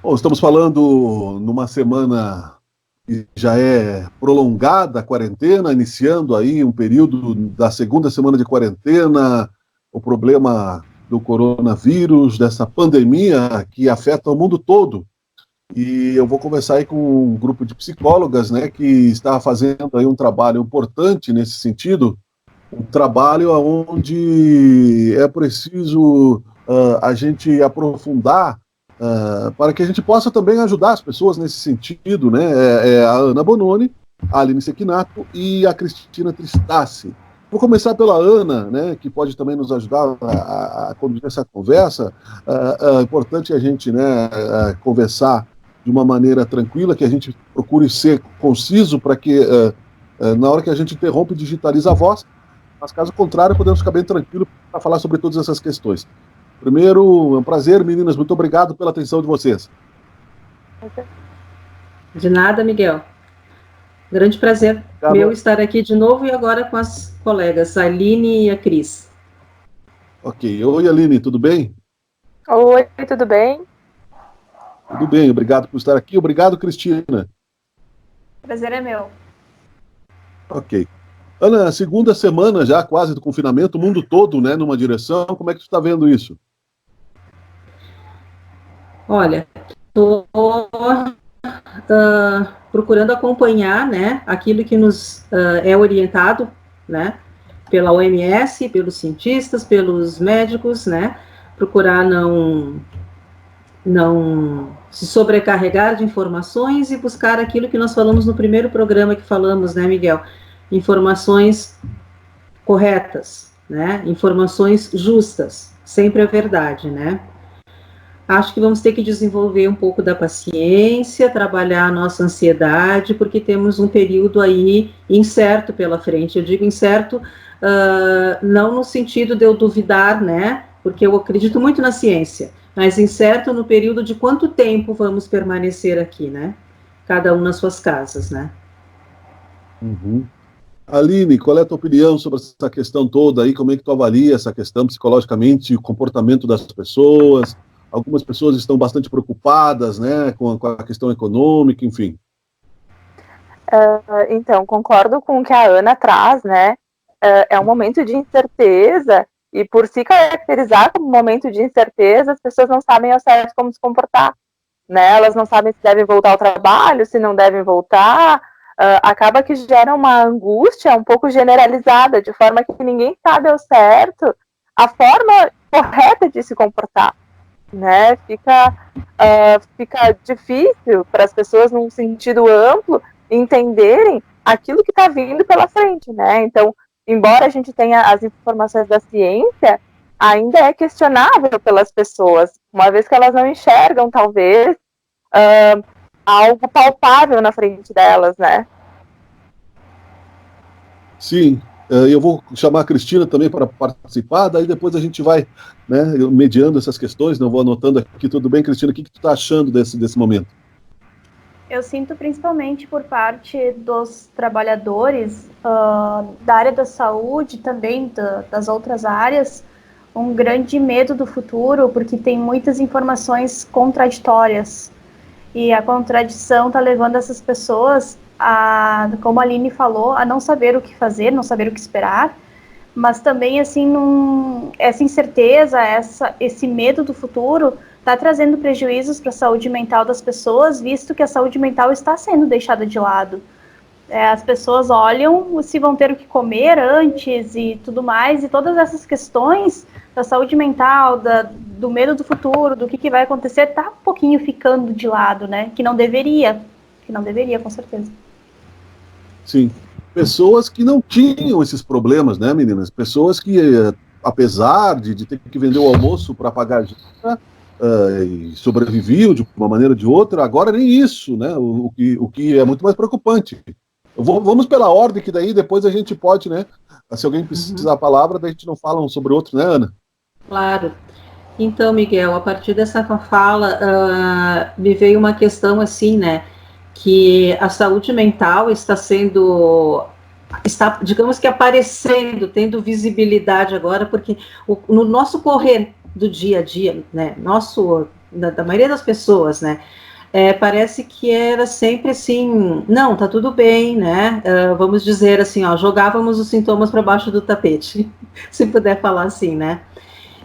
Bom, estamos falando numa semana que já é prolongada a quarentena, iniciando aí um período da segunda semana de quarentena, o problema do coronavírus, dessa pandemia que afeta o mundo todo. E eu vou conversar aí com um grupo de psicólogas, né, que está fazendo aí um trabalho importante nesse sentido, um trabalho onde é preciso a gente aprofundar para que a gente possa também ajudar as pessoas nesse sentido, né? É a Ana Bononi, a Aline Sequinato e a Cristina Tristacci. Vou começar pela Ana, né, que pode também nos ajudar a conduzir essa conversa. É importante a gente, né, conversar de uma maneira tranquila, que a gente procure ser conciso para que, na hora que a gente interrompe, digitaliza a voz, mas caso contrário, podemos ficar bem tranquilo para falar sobre todas essas questões. Primeiro, é um prazer, meninas, muito obrigado pela atenção de vocês. De nada, Miguel. Grande prazer meu estar aqui de novo e agora com as colegas, a Aline e a Cris. Ok. Oi, Aline, tudo bem? Oi, tudo bem? Tudo bem, obrigado por estar aqui. Obrigado, Cristina. Prazer é meu. Ok. Ana, segunda semana já quase do confinamento, o mundo todo, né, numa direção. Como é que tu está vendo isso? Olha, estou procurando acompanhar, né, aquilo que nos é orientado, né, pela OMS, pelos cientistas, pelos médicos, né, procurar não se sobrecarregar de informações e buscar aquilo que nós falamos no primeiro programa que falamos, né, Miguel? Informações corretas, né? Informações justas, sempre a verdade, né? Acho que vamos ter que desenvolver um pouco da paciência, trabalhar a nossa ansiedade, porque temos um período aí incerto pela frente. Eu digo incerto, não no sentido de eu duvidar, né? Porque eu acredito muito na ciência, mas incerto no período de quanto tempo vamos permanecer aqui, né? Cada um nas suas casas, né? Uhum. Aline, qual é a tua opinião sobre essa questão toda aí? Como é que tu avalia essa questão psicologicamente, o comportamento das pessoas? Algumas pessoas estão bastante preocupadas, né, com a questão econômica, enfim. Então, concordo com o que a Ana traz, né? É um momento de incerteza e por se caracterizar como um momento de incerteza, as pessoas não sabem ao certo como se comportar, né? Elas não sabem se devem voltar ao trabalho, se não devem voltar. Acaba que gera uma angústia um pouco generalizada, de forma que ninguém sabe ao certo a forma correta de se comportar, né? Fica difícil para as pessoas, num sentido amplo, entenderem aquilo que está vindo pela frente, né? Então, embora a gente tenha as informações da ciência, ainda é questionável pelas pessoas, uma vez que elas não enxergam, talvez, algo palpável na frente delas, né? Sim, eu vou chamar a Cristina também para participar, daí depois a gente vai, né, mediando essas questões, não vou anotando aqui. Tudo bem, Cristina? O que tu está achando desse momento? Eu sinto principalmente por parte dos trabalhadores da área da saúde, também das outras áreas, um grande medo do futuro, porque tem muitas informações contraditórias. E a contradição está levando essas pessoas como a Aline falou, a não saber o que fazer, não saber o que esperar, mas também, assim, essa incerteza, esse medo do futuro está trazendo prejuízos para a saúde mental das pessoas, visto que a saúde mental está sendo deixada de lado. As pessoas olham se vão ter o que comer antes e tudo mais, e todas essas questões da saúde mental, do medo do futuro, do que vai acontecer, está um pouquinho ficando de lado, né? Que não deveria, com certeza. Sim. Pessoas que não tinham esses problemas, né, meninas? Pessoas que, apesar de ter que vender o almoço para pagar a janta, e sobreviviam de uma maneira ou de outra, agora nem isso, né? O que é muito mais preocupante. Vamos pela ordem, que daí depois a gente pode, né? Se alguém precisar da palavra, daí a gente não fala um sobre o outro, né, Ana? Claro. Então, Miguel, a partir dessa fala, me veio uma questão assim, né? Que a saúde mental está, digamos que aparecendo, tendo visibilidade agora, porque no nosso correr do dia a dia, né, da maioria das pessoas, né? Parece que era sempre assim, não, tá tudo bem, né? Vamos dizer assim, ó, jogávamos os sintomas para baixo do tapete, se puder falar assim, né?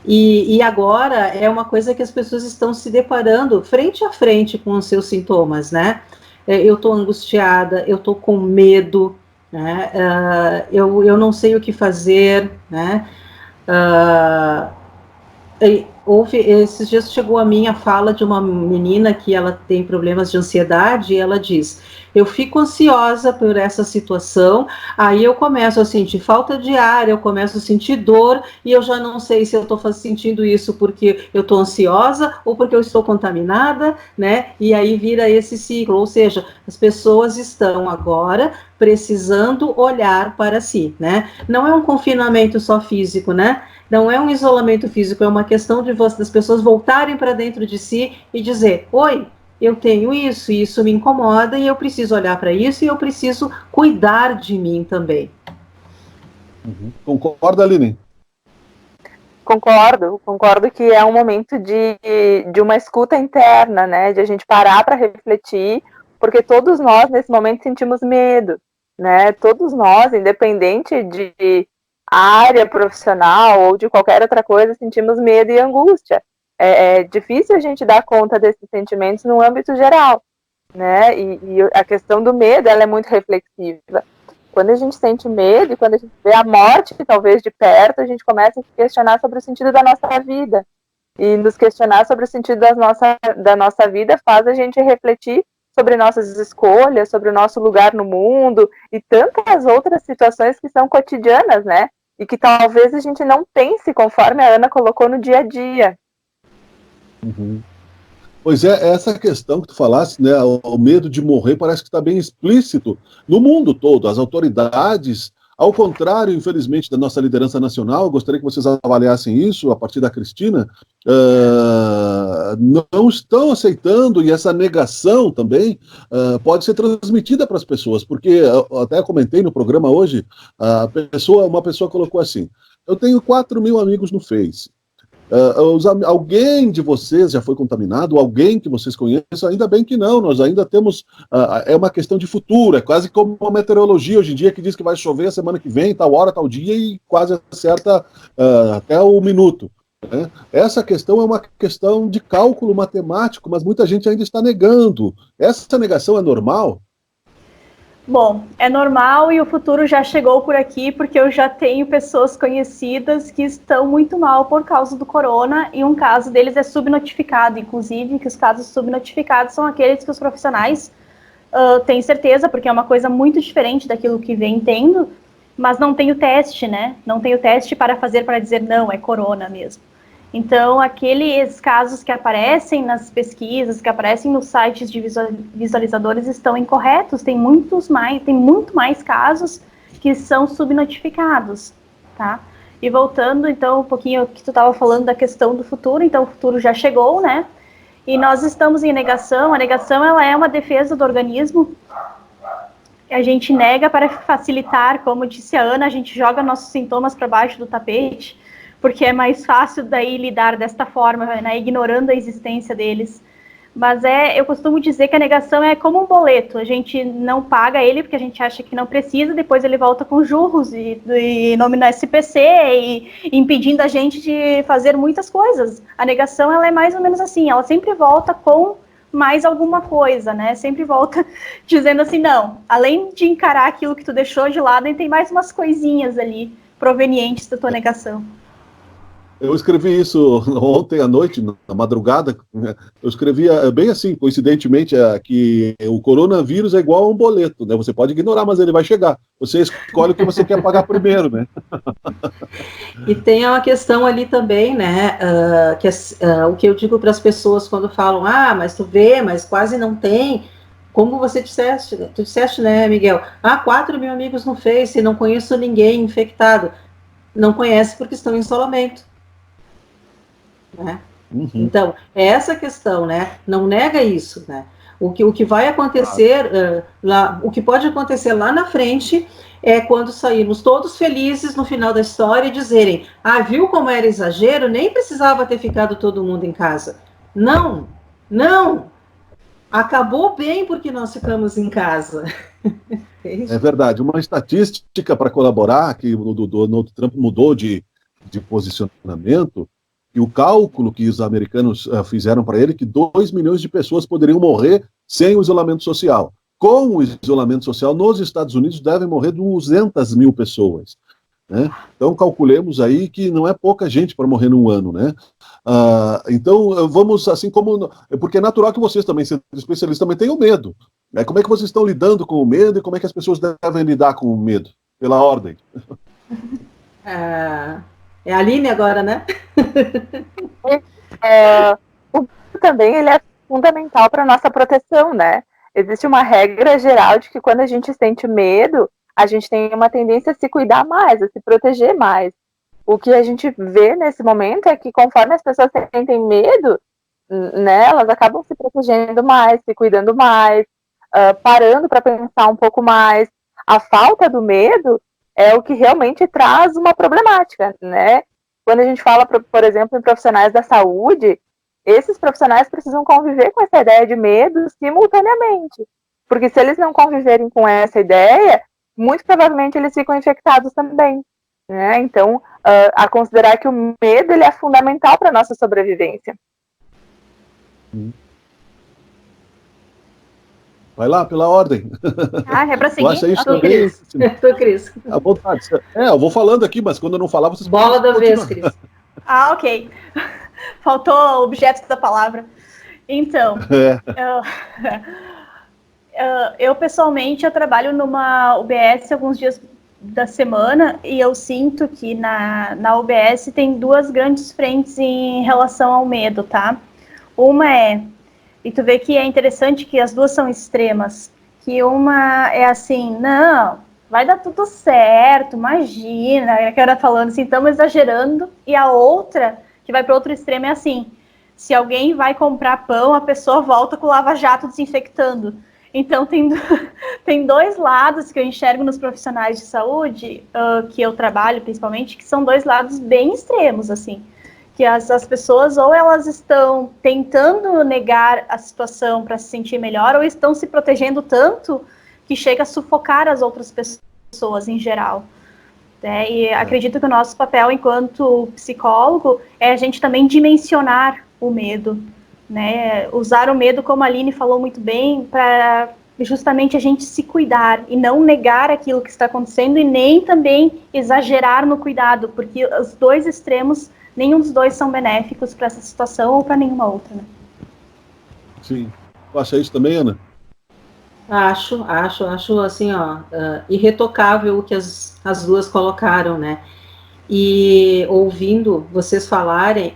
E agora é uma coisa que as pessoas estão se deparando frente a frente com os seus sintomas, né? Eu estou angustiada, eu estou com medo, né? Eu não sei o que fazer, né? Esses dias chegou a mim a fala de uma menina que ela tem problemas de ansiedade, e ela diz, eu fico ansiosa por essa situação, aí eu começo a sentir falta de ar, eu começo a sentir dor, e eu já não sei se eu estou sentindo isso porque eu estou ansiosa, ou porque eu estou contaminada, né, e aí vira esse ciclo, ou seja, as pessoas estão agora precisando olhar para si, né, não é um confinamento só físico, né, não é um isolamento físico, é uma questão das pessoas voltarem para dentro de si e dizer, oi, eu tenho isso, e isso me incomoda, e eu preciso olhar para isso, e eu preciso cuidar de mim também. Concorda, Aline? Concordo que é um momento de uma escuta interna, né, de a gente parar para refletir, porque todos nós, nesse momento, sentimos medo, né, todos nós, independente de área profissional ou de qualquer outra coisa, sentimos medo e angústia. É difícil a gente dar conta desses sentimentos no âmbito geral, né? E a questão do medo, ela é muito reflexiva. Quando a gente sente medo e quando a gente vê a morte, talvez de perto, a gente começa a se questionar sobre o sentido da nossa vida. E nos questionar sobre o sentido da nossa vida faz a gente refletir sobre nossas escolhas, sobre o nosso lugar no mundo e tantas outras situações que são cotidianas, né? E que talvez a gente não pense, conforme a Ana colocou, no dia a dia. Pois é, essa questão que tu falaste, né, o medo de morrer parece que está bem explícito no mundo todo. As autoridades, ao contrário, infelizmente, da nossa liderança nacional, eu gostaria que vocês avaliassem isso a partir da Cristina, não estão aceitando, e essa negação também pode ser transmitida para as pessoas, porque eu até comentei no programa hoje, uma pessoa colocou assim, eu tenho 4.000 amigos no Face, alguém de vocês já foi contaminado, alguém que vocês conheçam, ainda bem que não, nós ainda temos, é uma questão de futuro, é quase como a meteorologia hoje em dia que diz que vai chover a semana que vem, tal hora, tal dia, e quase acerta até o minuto. Né? Essa questão é uma questão de cálculo matemático, mas muita gente ainda está negando. Essa negação é normal? Bom, é normal e o futuro já chegou por aqui, porque eu já tenho pessoas conhecidas que estão muito mal por causa do corona, e um caso deles é subnotificado, inclusive, que os casos subnotificados são aqueles que os profissionais têm certeza, porque é uma coisa muito diferente daquilo que vem tendo, mas não tem o teste, né? Não tem o teste para dizer, não, é corona mesmo. Então, aqueles casos que aparecem nas pesquisas, que aparecem nos sites de visualizadores estão incorretos, tem muito mais casos que são subnotificados, tá? E voltando, então, um pouquinho que tu estava falando da questão do futuro, então o futuro já chegou, né? E nós estamos em negação, a negação ela é uma defesa do organismo, a gente nega para facilitar, como disse a Ana, a gente joga nossos sintomas para baixo do tapete, porque é mais fácil daí lidar desta forma, né, ignorando a existência deles. Mas eu costumo dizer que a negação é como um boleto, a gente não paga ele porque a gente acha que não precisa, depois ele volta com juros e nome no SPC e impedindo a gente de fazer muitas coisas. A negação ela é mais ou menos assim, ela sempre volta com mais alguma coisa, né? Sempre volta dizendo assim, não, além de encarar aquilo que tu deixou de lado, tem mais umas coisinhas ali provenientes da tua negação. Eu escrevi isso ontem à noite, na madrugada. Eu escrevia bem assim, coincidentemente, que o coronavírus é igual a um boleto, né? Você pode ignorar, mas ele vai chegar. Você escolhe o que você quer pagar primeiro, né? E tem uma questão ali também, né? O que eu digo para as pessoas quando falam, mas tu vê, mas quase não tem. Como você disseste, tu disseste, né, Miguel? 4.000 amigos no Face, não conheço ninguém infectado. Não conhece porque estão em isolamento. Né? Então, é essa questão, né? Não nega isso, né? O que vai acontecer, o que pode acontecer lá na frente é quando sairmos todos felizes no final da história e dizerem, viu como era exagero? Nem precisava ter ficado todo mundo em casa. Não, não, acabou bem porque nós ficamos em casa. É verdade. Uma estatística para colaborar, que o Donald Trump mudou de posicionamento, e o cálculo que os americanos fizeram para ele, que 2 milhões de pessoas poderiam morrer sem o isolamento social. Com o isolamento social, nos Estados Unidos devem morrer 200 mil pessoas. Né? Então, calculemos aí que não é pouca gente para morrer num ano, né? Então, vamos, assim como... Porque é natural que vocês também, sendo especialistas, também tenham medo. Né? Como é que vocês estão lidando com o medo e como é que as pessoas devem lidar com o medo? Pela ordem. É a Aline agora, né? O medo também ele é fundamental para a nossa proteção, né? Existe uma regra geral de que quando a gente sente medo, a gente tem uma tendência a se cuidar mais, a se proteger mais. O que a gente vê nesse momento é que conforme as pessoas sentem medo, né, elas acabam se protegendo mais, se cuidando mais, parando para pensar um pouco mais. A falta do medo é o que realmente traz uma problemática, né? Quando a gente fala, por exemplo, em profissionais da saúde, esses profissionais precisam conviver com essa ideia de medo simultaneamente. Porque se eles não conviverem com essa ideia, muito provavelmente eles ficam infectados também. Né? Então, a considerar que o medo ele é fundamental para a nossa sobrevivência. Vai lá, pela ordem. É para seguir? Acha isso também? Tô, Cris. À vontade. Eu vou falando aqui, mas quando eu não falar, vocês... Bola da vez, Cris. Ok. Faltou o objeto da palavra. Então, eu pessoalmente eu trabalho numa UBS alguns dias da semana e eu sinto que na UBS tem duas grandes frentes em relação ao medo, tá? Uma e tu vê que é interessante que as duas são extremas, que uma é assim, não, vai dar tudo certo, imagina, que eu era falando assim, estamos exagerando, e a outra, que vai para outro extremo, é assim, se alguém vai comprar pão, a pessoa volta com o lava-jato desinfectando. Então, tem dois lados que eu enxergo nos profissionais de saúde, que eu trabalho principalmente, que são dois lados bem extremos, assim, que as pessoas ou elas estão tentando negar a situação para se sentir melhor, ou estão se protegendo tanto que chega a sufocar as outras pessoas em geral. Né? E acredito que o nosso papel enquanto psicólogo é a gente também dimensionar o medo, né? Usar o medo, como a Aline falou muito bem, para justamente a gente se cuidar e não negar aquilo que está acontecendo e nem também exagerar no cuidado, porque os dois extremos, nenhum dos dois são benéficos para essa situação ou para nenhuma outra. Né? Sim. Tu acha isso também, Ana? Acho assim, irretocável o que as duas colocaram, né? E ouvindo vocês falarem,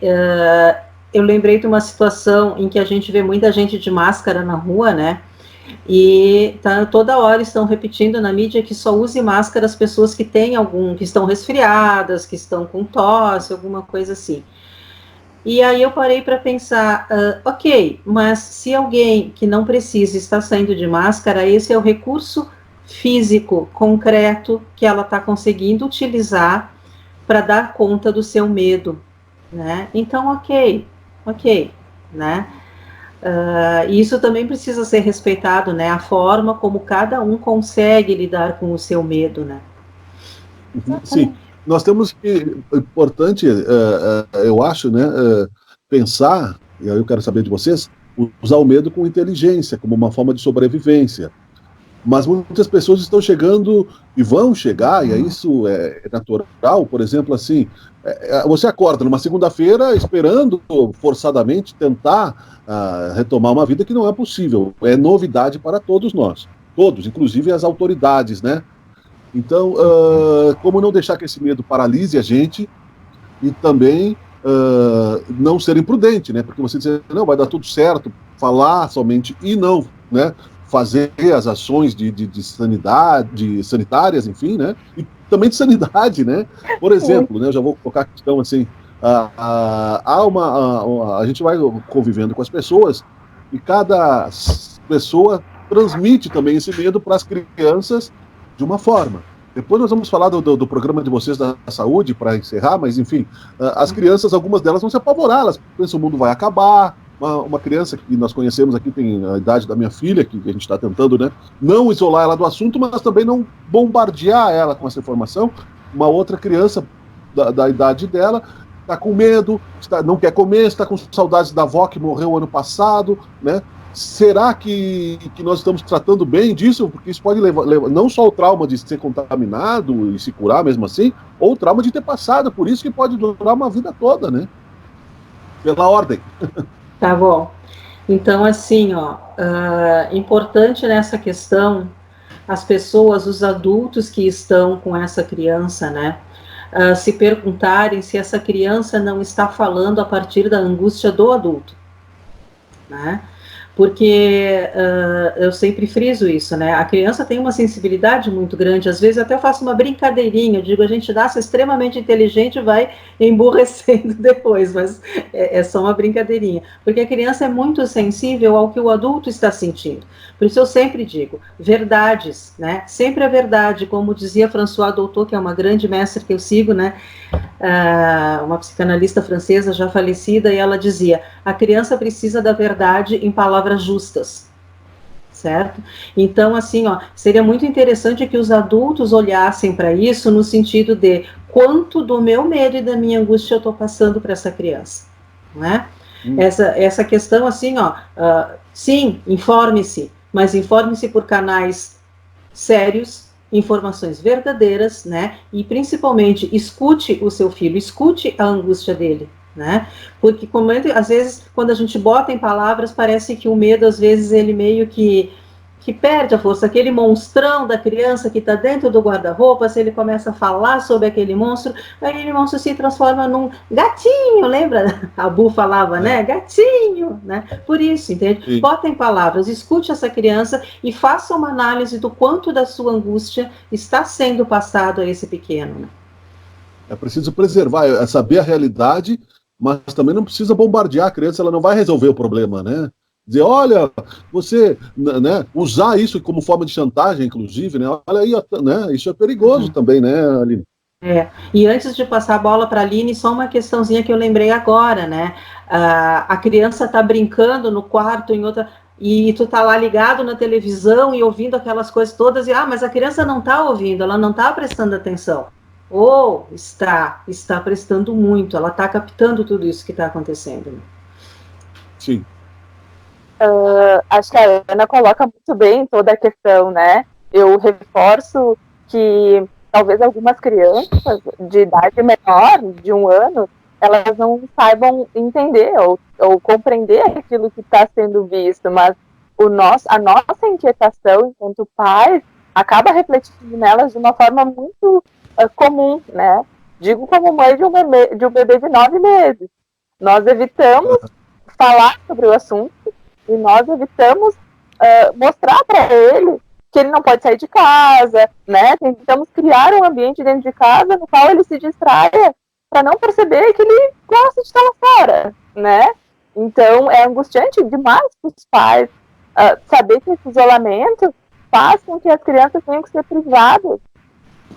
eu lembrei de uma situação em que a gente vê muita gente de máscara na rua, né? E toda hora estão repetindo na mídia que só use máscara as pessoas que têm que estão resfriadas, que estão com tosse, alguma coisa assim. E aí eu parei para pensar, ok, mas se alguém que não precisa está saindo de máscara, esse é o recurso físico concreto que ela está conseguindo utilizar para dar conta do seu medo, né? Então, ok, né? Isso também precisa ser respeitado, né? A forma como cada um consegue lidar com o seu medo, né? Sim, nós temos que, importante, eu acho, né, pensar, e aí eu quero saber de vocês, usar o medo com inteligência, como uma forma de sobrevivência. Mas muitas pessoas estão chegando e vão chegar, e isso é natural, por exemplo, assim, você acorda numa segunda-feira esperando forçadamente tentar retomar uma vida que não é possível, é novidade para todos nós, todos, inclusive as autoridades, né? Então, como não deixar que esse medo paralise a gente e também não ser imprudente, né? Porque você diz, não, vai dar tudo certo, falar somente e não, né? Fazer as ações de sanidade, sanitárias, enfim, né? E também de sanidade, né? Por exemplo, né? Eu já vou colocar a questão assim, a gente vai convivendo com as pessoas e cada pessoa transmite também esse medo para as crianças de uma forma. Depois nós vamos falar do programa de vocês da saúde para encerrar, mas enfim, as crianças, algumas delas vão se apavorar, elas pensam que o mundo vai acabar, uma criança que nós conhecemos aqui, tem a idade da minha filha, que a gente está tentando, né, não isolar ela do assunto, mas também não bombardear ela com essa informação. Uma outra criança da idade dela está com medo, não quer comer, está com saudades da avó que morreu ano passado, né? Será que nós estamos tratando bem disso? Porque isso pode levar não só o trauma de ser contaminado e se curar mesmo assim, ou o trauma de ter passado por isso, que pode durar uma vida toda, né? Pela ordem. Tá bom. Então, assim, importante nessa questão, as pessoas, os adultos que estão com essa criança, né, se perguntarem se essa criança não está falando a partir da angústia do adulto, né? Porque eu sempre friso isso, né? A criança tem uma sensibilidade muito grande, às vezes até eu faço uma brincadeirinha, eu digo, a gente nasce extremamente inteligente e vai emburrecendo depois, mas é só uma brincadeirinha, porque a criança é muito sensível ao que o adulto está sentindo. Por isso eu sempre digo, verdades, né? Sempre a verdade, como dizia François Doutor, que é uma grande mestre que eu sigo, né? Uma psicanalista francesa já falecida, e ela dizia, a criança precisa da verdade em palavras justas, certo? Então, assim, seria muito interessante que os adultos olhassem para isso no sentido de quanto do meu medo e da minha angústia eu estou passando para essa criança, não é? Essa questão, assim, sim, informe-se, mas informe-se por canais sérios, informações verdadeiras, né? E principalmente escute o seu filho, escute a angústia dele, né? Porque às vezes quando a gente bota em palavras, parece que o medo, às vezes, ele meio que perde a força. Aquele monstrão da criança que está dentro do guarda-roupa, se ele começa a falar sobre aquele monstro se transforma num gatinho, lembra? A Bu falava, né? Gatinho, né? Por isso, entende? Sim. Bota em palavras, escute essa criança e faça uma análise do quanto da sua angústia está sendo passado a esse pequeno, né? É preciso preservar, é saber a realidade, mas também não precisa bombardear a criança, ela não vai resolver o problema, né? Dizer, olha, você, né, usar isso como forma de chantagem, inclusive, né? Olha aí, né? Isso é perigoso também, né, Aline? E antes de passar a bola para a Aline, só uma questãozinha que eu lembrei agora, né? A criança está brincando no quarto, em outra, e tu tá lá ligado na televisão e ouvindo aquelas coisas todas, e mas a criança não está ouvindo, ela não está prestando atenção. Ou está prestando muito, ela está captando tudo isso que está acontecendo. Né? Sim. Acho que a Ana coloca muito bem toda a questão, né? Eu reforço que talvez algumas crianças de idade menor, de 1 ano, elas não saibam entender ou compreender aquilo que está sendo visto, mas a nossa inquietação enquanto pais acaba refletindo nelas de uma forma muito comum, né? Digo como mãe de um bebê de 9 meses. Nós evitamos falar sobre o assunto, e nós evitamos mostrar para ele que ele não pode sair de casa, né? Tentamos criar um ambiente dentro de casa no qual ele se distraia para não perceber que ele gosta de estar lá fora, né? Então, é angustiante demais para os pais saber que esse isolamento faz com que as crianças tenham que ser privadas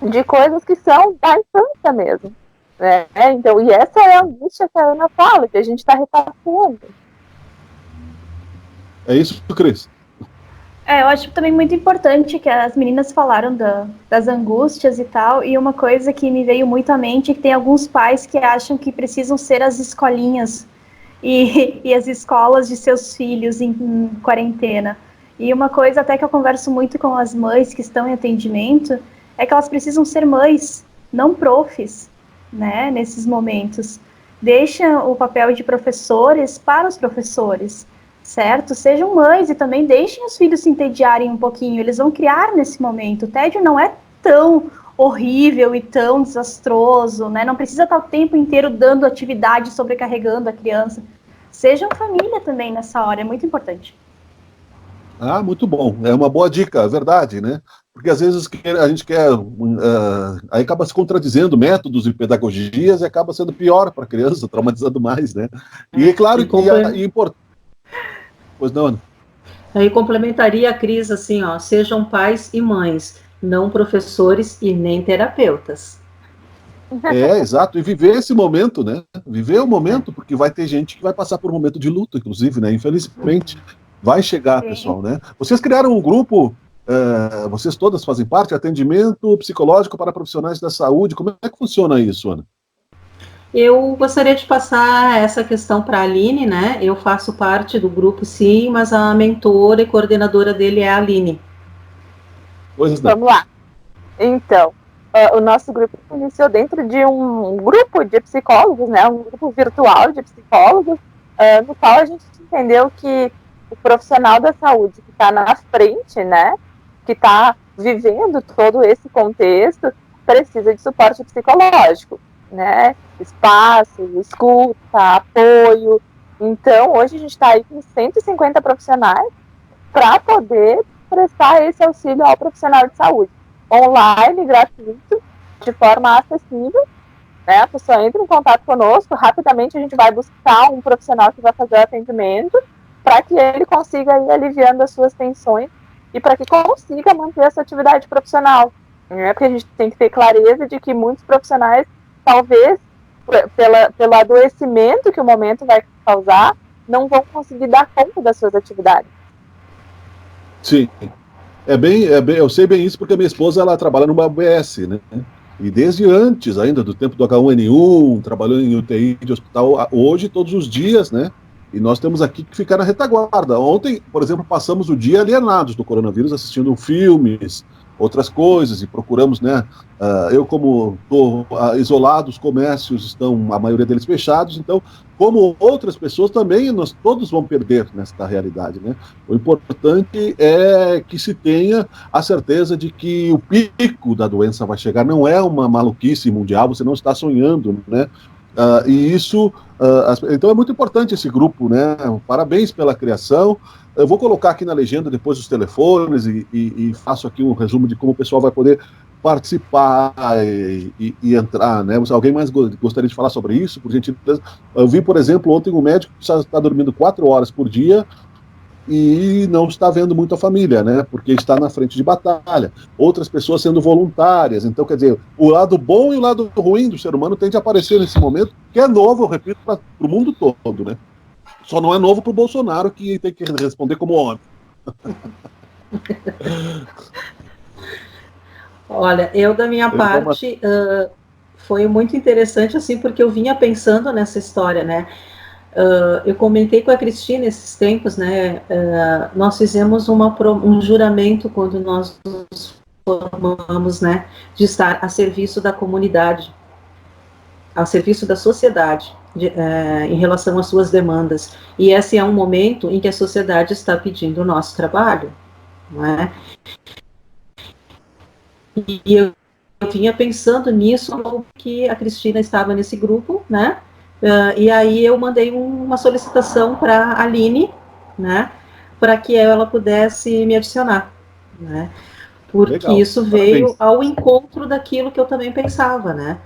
de coisas que são da infância mesmo, né? Então, e essa é a angústia que a Ana fala, que a gente está repassando. É isso, Cris? Eu acho também muito importante que as meninas falaram das angústias e tal, e uma coisa que me veio muito à mente é que tem alguns pais que acham que precisam ser as escolinhas e as escolas de seus filhos em quarentena. E uma coisa até que eu converso muito com as mães que estão em atendimento é que elas precisam ser mães, não profs, né, nesses momentos. Deixam o papel de professores para os professores, certo? Sejam mães e também deixem os filhos se entediarem um pouquinho, eles vão criar nesse momento. O tédio não é tão horrível e tão desastroso, né? Não precisa estar o tempo inteiro dando atividade, sobrecarregando a criança. Sejam família também nessa hora, é muito importante. Muito bom, é uma boa dica, é verdade, né? Porque às vezes a gente quer, aí acaba se contradizendo métodos e pedagogias e acaba sendo pior para a criança, traumatizando mais, né? E é claro que é importante. Pois não, Ana? Aí complementaria a Cris assim, sejam pais e mães, não professores e nem terapeutas. Exato, e viver esse momento, né? Viver o momento, porque vai ter gente que vai passar por um momento de luto, inclusive, né? Infelizmente, vai chegar, Sim. pessoal, né? Vocês criaram um grupo, vocês todas fazem parte, atendimento psicológico para profissionais da saúde. Como é que funciona isso, Ana? Eu gostaria de passar essa questão para a Aline, né? Eu faço parte do grupo, sim, mas a mentora e coordenadora dele é a Aline. Pois não. Vamos lá. Então, o nosso grupo iniciou dentro de um grupo de psicólogos, né? Um grupo virtual de psicólogos, no qual a gente entendeu que o profissional da saúde que está na frente, né? Que está vivendo todo esse contexto, precisa de suporte psicológico, né? Espaço, escuta, apoio. Então, hoje a gente está aí com 150 profissionais para poder prestar esse auxílio ao profissional de saúde. Online, gratuito, de forma acessível, né? A pessoa entra em contato conosco, rapidamente a gente vai buscar um profissional que vai fazer o atendimento para que ele consiga ir aliviando as suas tensões e para que consiga manter essa atividade profissional, né? Porque a gente tem que ter clareza de que muitos profissionais, talvez, pelo adoecimento que o momento vai causar, não vão conseguir dar conta das suas atividades. Sim. Eu sei bem isso porque a minha esposa ela trabalha numa UBS, né? E desde antes ainda do tempo do H1N1, trabalhou em UTI de hospital, hoje todos os dias, né? E nós temos aqui que ficar na retaguarda. Ontem, por exemplo, passamos o dia alienados do coronavírus, assistindo filmes, outras coisas, e procuramos, né? Eu, como estou isolado, os comércios estão, a maioria deles fechados, então, como outras pessoas também, nós todos vamos perder nesta realidade, né? O importante é que se tenha a certeza de que o pico da doença vai chegar, não é uma maluquice mundial, você não está sonhando, né? E isso, então é muito importante esse grupo, né? Parabéns pela criação. Eu vou colocar aqui na legenda depois os telefones e faço aqui um resumo de como o pessoal vai poder participar e entrar, né? Alguém mais gostaria de falar sobre isso, por gentileza? Eu vi, por exemplo, ontem um médico que está dormindo 4 horas por dia e não está vendo muito a família, né? Porque está na frente de batalha. Outras pessoas sendo voluntárias. Então, quer dizer, o lado bom e o lado ruim do ser humano tende a aparecer nesse momento, que é novo, eu repito, para o mundo todo, né? Só não é novo para o Bolsonaro, que tem que responder como homem. Olha, eu da minha parte, foi muito interessante, assim, porque eu vinha pensando nessa história, né? Eu comentei com a Cristina esses tempos, né? Nós fizemos um juramento quando nós nos formamos, né? De estar a serviço da comunidade, ao serviço da sociedade, em relação às suas demandas. E esse é um momento em que a sociedade está pedindo o nosso trabalho, não é? E eu vinha pensando nisso, que a Cristina estava nesse grupo, né? E aí eu mandei uma solicitação para a Aline, né? Para que ela pudesse me adicionar, né? Porque legal, isso veio ao encontro daquilo que eu também pensava, né?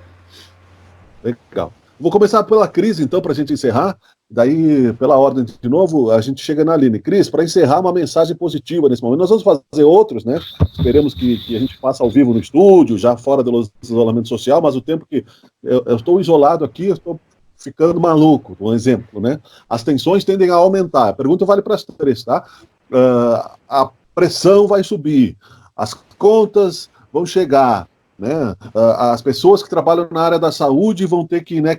Legal. Vou começar pela Cris, então, para a gente encerrar. Daí, pela ordem de novo, a gente chega na Aline. Cris, para encerrar, uma mensagem positiva nesse momento. Nós vamos fazer outros, né? Esperemos que a gente faça ao vivo no estúdio, já fora do isolamento social, mas o tempo que eu estou isolado aqui, eu estou ficando maluco, um exemplo, né? As tensões tendem a aumentar. A pergunta vale para as três, tá? A pressão vai subir, as contas vão chegar, né? As pessoas que trabalham na área da saúde vão ter que, né,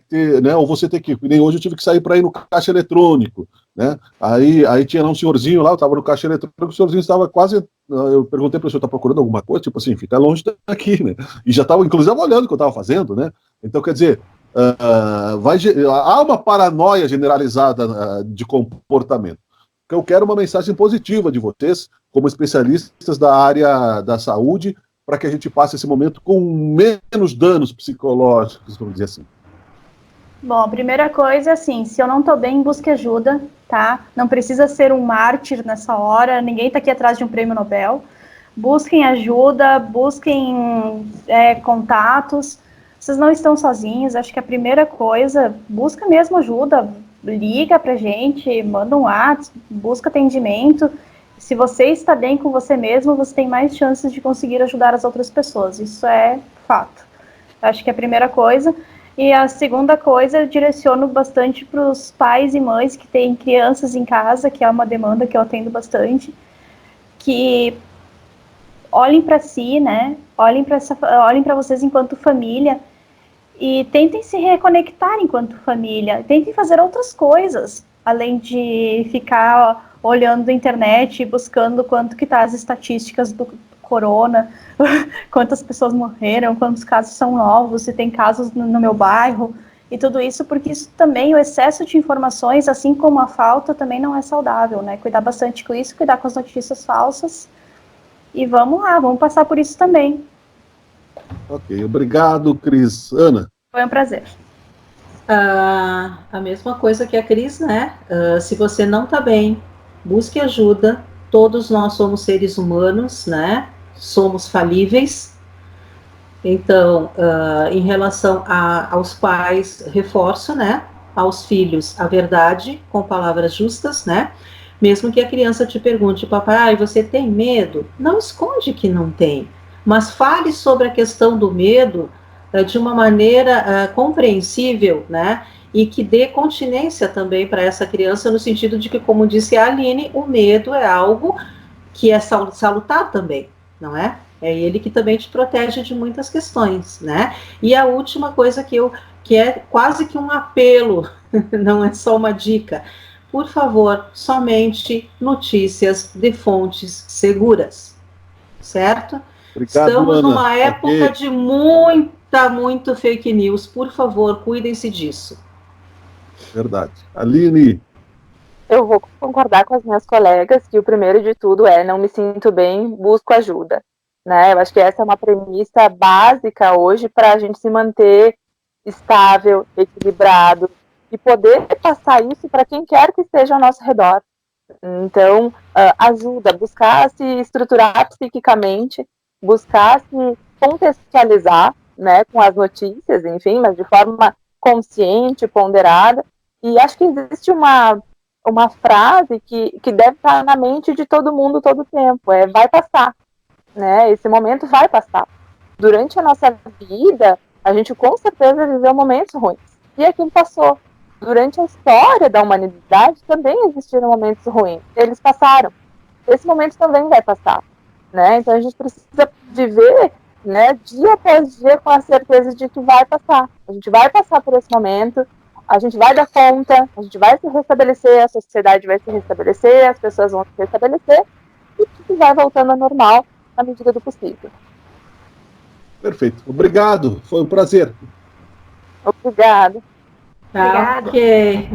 ou você ter que, nem hoje eu tive que sair para ir no caixa eletrônico, né? Aí tinha lá um senhorzinho lá, eu estava no caixa eletrônico, o senhorzinho estava quase, eu perguntei para o senhor, está procurando alguma coisa? Tipo assim, fica longe daqui, né? E já estava, inclusive, olhando o que eu estava fazendo, né? Então, quer dizer, há uma paranoia generalizada de comportamento. Eu quero uma mensagem positiva de vocês, como especialistas da área da saúde, para que a gente passe esse momento com menos danos psicológicos, vamos dizer assim. Bom, a primeira coisa, assim, se eu não tô bem, busque ajuda, tá? Não precisa ser um mártir nessa hora, ninguém tá aqui atrás de um prêmio Nobel. Busquem ajuda, busquem contatos. Vocês não estão sozinhos, acho que a primeira coisa, busca mesmo ajuda, liga pra gente, manda um WhatsApp, busca atendimento. Se você está bem com você mesmo, você tem mais chances de conseguir ajudar as outras pessoas, isso é fato. Acho que é a primeira coisa. E a segunda coisa, eu direciono bastante para os pais e mães que têm crianças em casa, que é uma demanda que eu atendo bastante, que olhem para si, né? Olhem para vocês enquanto família e tentem se reconectar enquanto família. Tentem fazer outras coisas, além de ficar olhando a internet e buscando quanto que tá as estatísticas do corona, quantas pessoas morreram, quantos casos são novos, se tem casos no meu bairro, e tudo isso, porque isso também, o excesso de informações, assim como a falta, também não é saudável, né? Cuidar bastante com isso, cuidar com as notícias falsas, e vamos lá, vamos passar por isso também. Ok, obrigado, Cris. Ana? Foi um prazer. A mesma coisa que a Cris, né? Se você não está bem, busque ajuda. Todos nós somos seres humanos, né? Somos falíveis. Então, em relação aos pais, reforço, né? Aos filhos, a verdade com palavras justas, né? Mesmo que a criança te pergunte, papai, você tem medo? Não esconde que não tem, mas fale sobre a questão do medo de uma maneira compreensível, né? E que dê continência também para essa criança, no sentido de que, como disse a Aline, o medo é algo que é salutar também, não é? É ele que também te protege de muitas questões, né? E a última coisa que é quase que um apelo, não é só uma dica. Por favor, somente notícias de fontes seguras, certo? Obrigado, Estamos Ana. numa época de muito fake news. Por favor, cuidem-se disso. Verdade. Aline? Eu vou concordar com as minhas colegas que o primeiro de tudo é não me sinto bem, busco ajuda. Né? Eu acho que essa é uma premissa básica hoje para a gente se manter estável, equilibrado e poder passar isso para quem quer que esteja ao nosso redor. Então, ajuda, buscar se estruturar psiquicamente, buscar se contextualizar, né, com as notícias, enfim, mas de forma consciente, ponderada. E acho que existe uma frase que deve estar na mente de todo mundo todo o tempo, vai passar, né? Esse momento vai passar. Durante a nossa vida, a gente com certeza viveu momentos ruins. E aquilo passou. Durante a história da humanidade também existiram momentos ruins. Eles passaram. Esse momento também vai passar, né? Então a gente precisa viver, né, dia após dia com a certeza de que vai passar. A gente vai passar por esse momento, a gente vai dar conta, a gente vai se restabelecer, a sociedade vai se restabelecer, as pessoas vão se restabelecer e tudo vai voltando ao normal na medida do possível. Perfeito. Obrigado. Foi um prazer. Obrigada. Tá, ok.